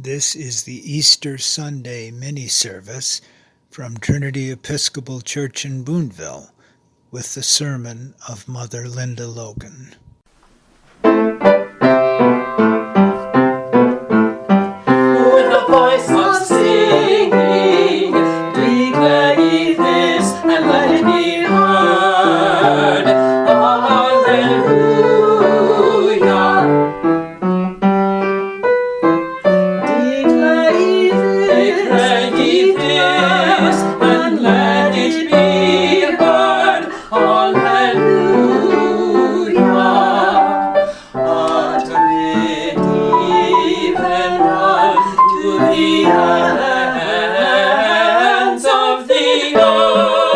This is the Easter Sunday mini-service from Trinity Episcopal Church in Boonville with the sermon of Mother Linda Logan. With a voice of singing, declare ye this, and let it be heard. Hallelujah. Declare ye this, and let it be heard. Hallelujah. Utter it even unto the ends of the earth.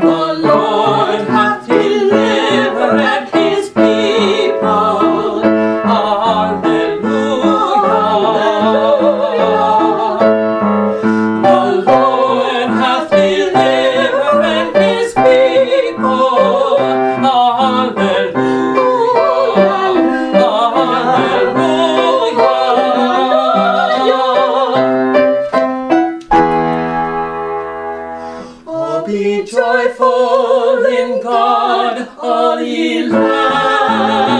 The Lord hath delivered his people. Hallelujah. The Lord hath delivered his people. Oh, be joyful in God, all ye lands.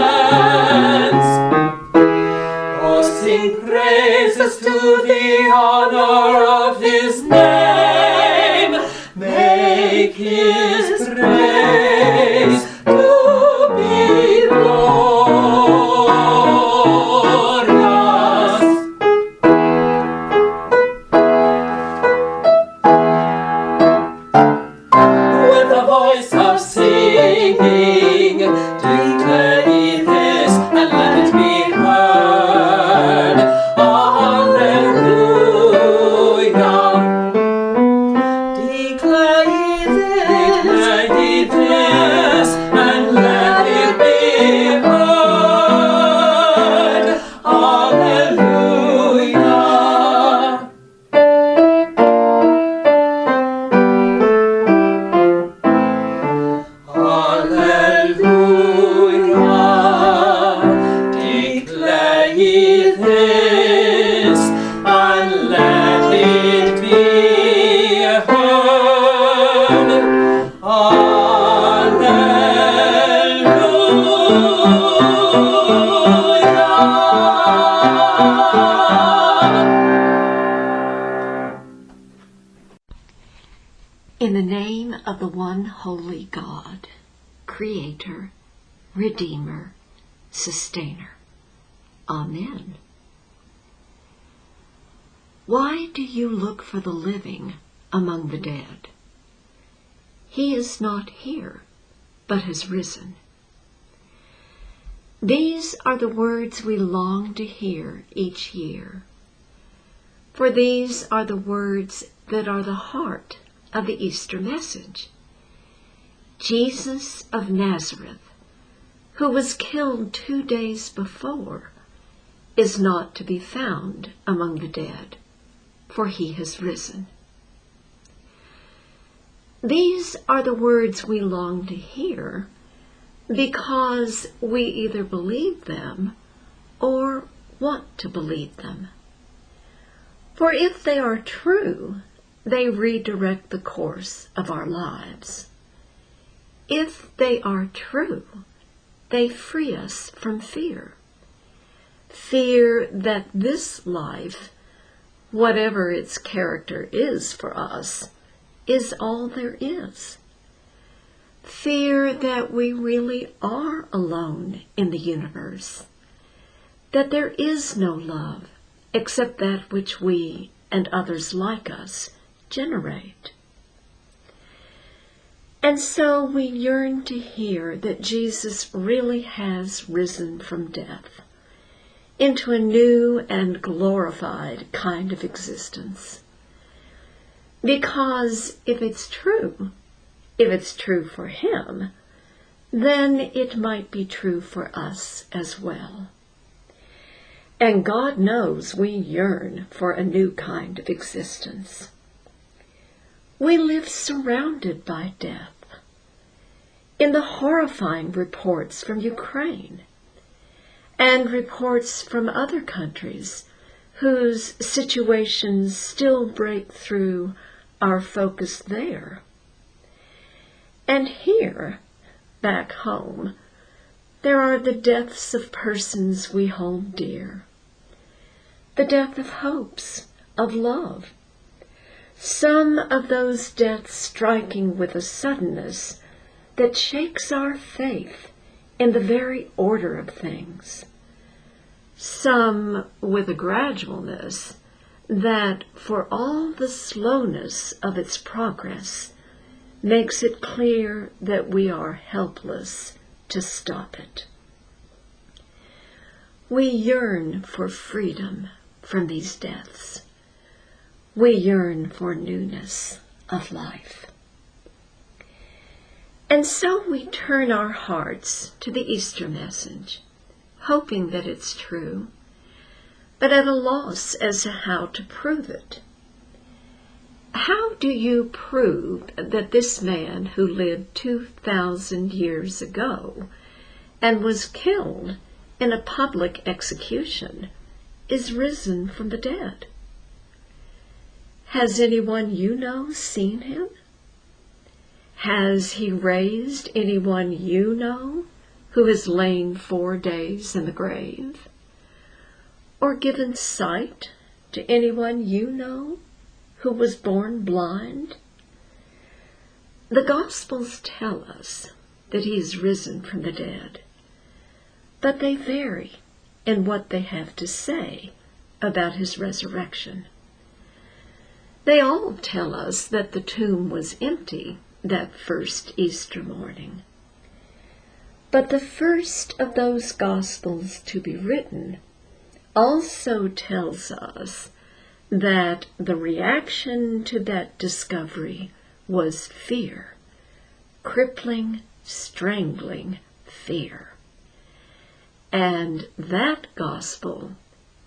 Oh, sing praises to the honor of his name. Make his praise to be glorious. With a voice of singing, declare ye this, and let it be heard. Hallelujah. Declare ye this, and let it be heard. Hallelujah. Hallelujah. Declare ye this, and let it be heard. Hallelujah. In the name of the one holy God, Creator, Redeemer, Sustainer. Amen. Why do you look for the living among the dead? He is not here, but has risen. These are the words we long to hear each year. For these are the words that are the heart of the Easter message. Jesus of Nazareth, who was killed 2 days before, is not to be found among the dead, for he has risen. These are the words we long to hear because we either believe them or want to believe them. For if they are true, they redirect the course of our lives. If they are true, they free us from fear. Fear that this life, whatever its character is for us, is all there is. Fear that we really are alone in the universe, that there is no love except that which we and others like us generate. And so we yearn to hear that Jesus really has risen from death into a new and glorified kind of existence. Because if it's true for him, then it might be true for us as well. And God knows we yearn for a new kind of existence. We live surrounded by death. In the horrifying reports from Ukraine, and reports from other countries whose situations still break through our focus there. And here, back home, there are the deaths of persons we hold dear, the death of hopes, of love, some of those deaths striking with a suddenness that shakes our faith in the very order of things, some with a gradualness that, for all the slowness of its progress, makes it clear that we are helpless to stop it. We yearn for freedom from these deaths. We yearn for newness of life. And so we turn our hearts to the Easter message, hoping that it's true, but at a loss as to how to prove it. How do you prove that this man who lived 2,000 years ago and was killed in a public execution is risen from the dead? Has anyone you know seen him? Has he raised anyone you know who has lain 4 days in the grave? Or given sight to anyone you know who was born blind? The Gospels tell us that he is risen from the dead, but they vary in what they have to say about his resurrection. They all tell us that the tomb was empty that first Easter morning. But the first of those Gospels to be written also tells us that the reaction to that discovery was fear, crippling, strangling fear. And that Gospel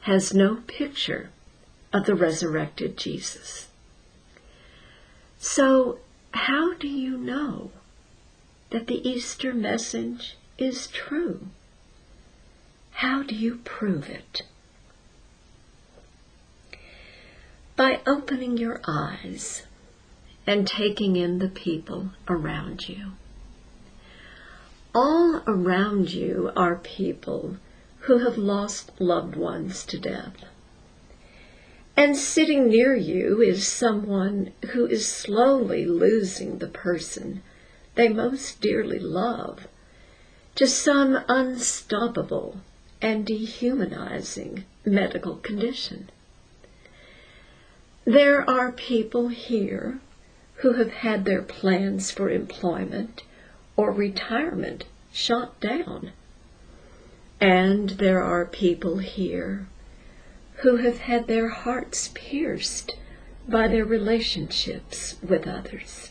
has no picture of the resurrected Jesus. So, how do you know that the Easter message is true? How do you prove it? By opening your eyes and taking in the people around you. All around you are people who have lost loved ones to death. And sitting near you is someone who is slowly losing the person they most dearly love to some unstoppable and dehumanizing medical condition. There are people here who have had their plans for employment or retirement shot down. And there are people here who have had their hearts pierced by their relationships with others.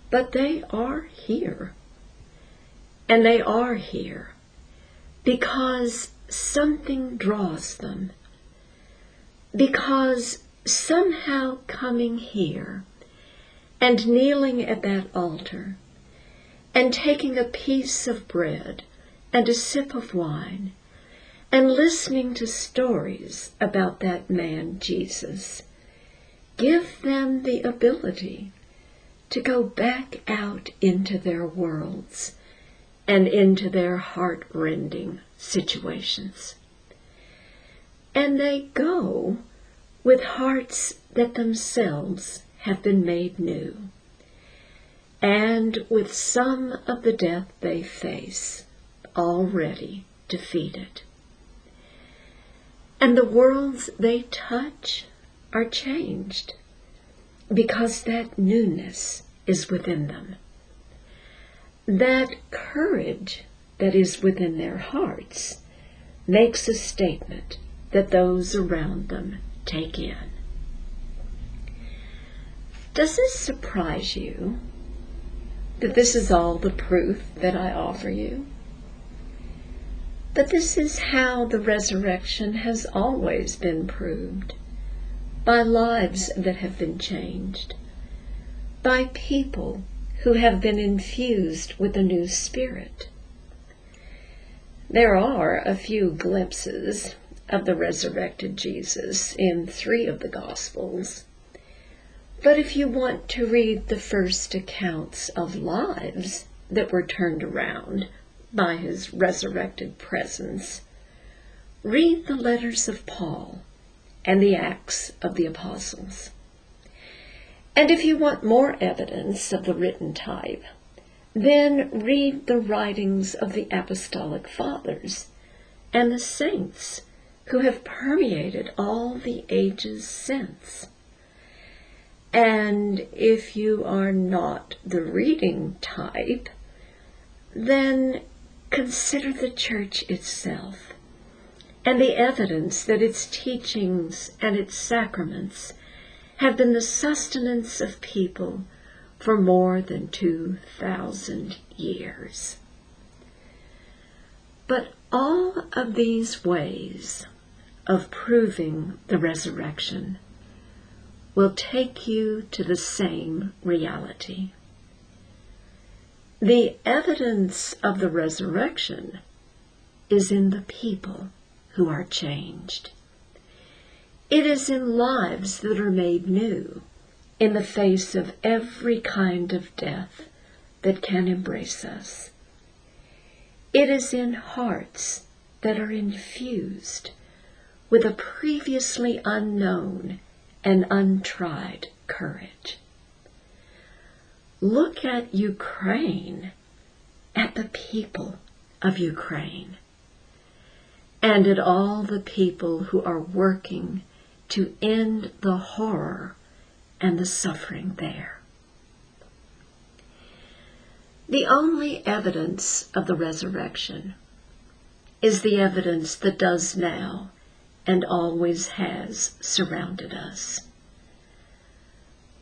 But they are here. And they are here because something draws them. Because somehow coming here and kneeling at that altar and taking a piece of bread and a sip of wine and listening to stories about that man Jesus give them the ability to go back out into their worlds and into their heart-rending situations. And they go with hearts that themselves have been made new, and with some of the death they face already defeated. And the worlds they touch are changed because that newness is within them. That courage that is within their hearts makes a statement that those around them take in. Does this surprise you that this is all the proof that I offer you? But this is how the resurrection has always been proved, by lives that have been changed, by people who have been infused with a new spirit. There are a few glimpses of the resurrected Jesus in 3 of the Gospels. But if you want to read the first accounts of lives that were turned around by his resurrected presence, read the letters of Paul and the Acts of the Apostles. And if you want more evidence of the written type, then read the writings of the Apostolic Fathers and the saints who have permeated all the ages since. And if you are not the reading type, then consider the Church itself and the evidence that its teachings and its sacraments have been the sustenance of people for more than 2,000 years. But all of these ways of proving the resurrection will take you to the same reality. The evidence of the resurrection is in the people who are changed. It is in lives that are made new in the face of every kind of death that can embrace us. It is in hearts that are infused with a previously unknown and untried courage. Look at Ukraine, at the people of Ukraine, and at all the people who are working to end the horror and the suffering there. The only evidence of the resurrection is the evidence that does now and always has surrounded us.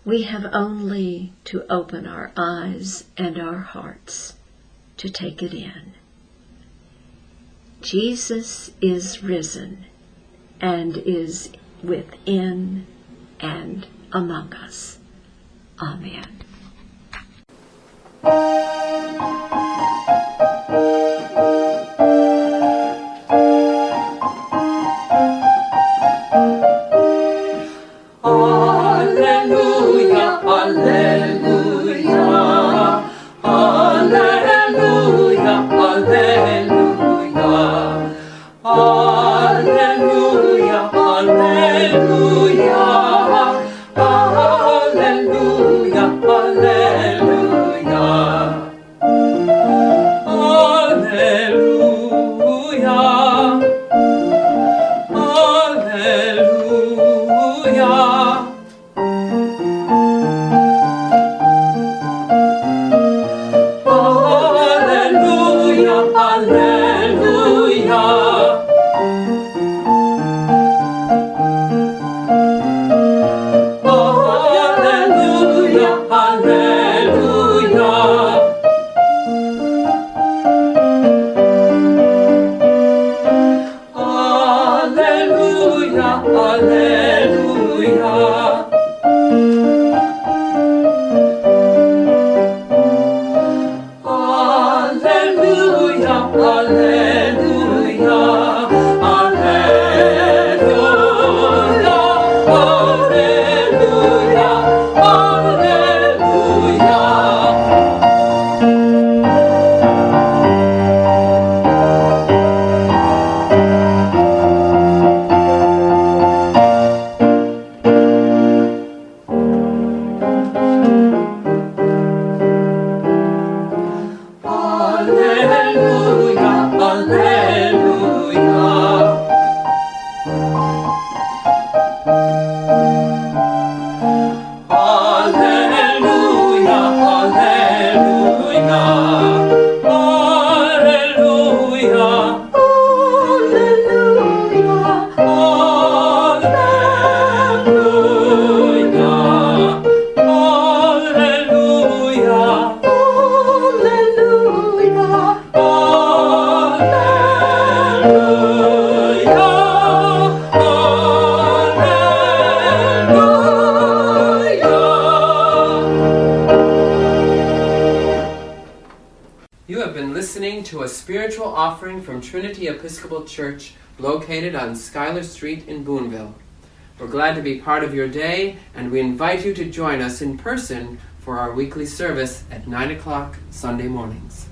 We have only to open our eyes and our hearts to take it in. Jesus is risen and is within and among us. Amen. Alleluia, alleluia, alleluia, alleluia, alleluia, alleluia, alleluia, alleluia, alleluia. offering from Trinity Episcopal Church, located on Schuyler Street in Boonville. We're glad to be part of your day, and we invite you to join us in person for our weekly service at 9 o'clock Sunday mornings.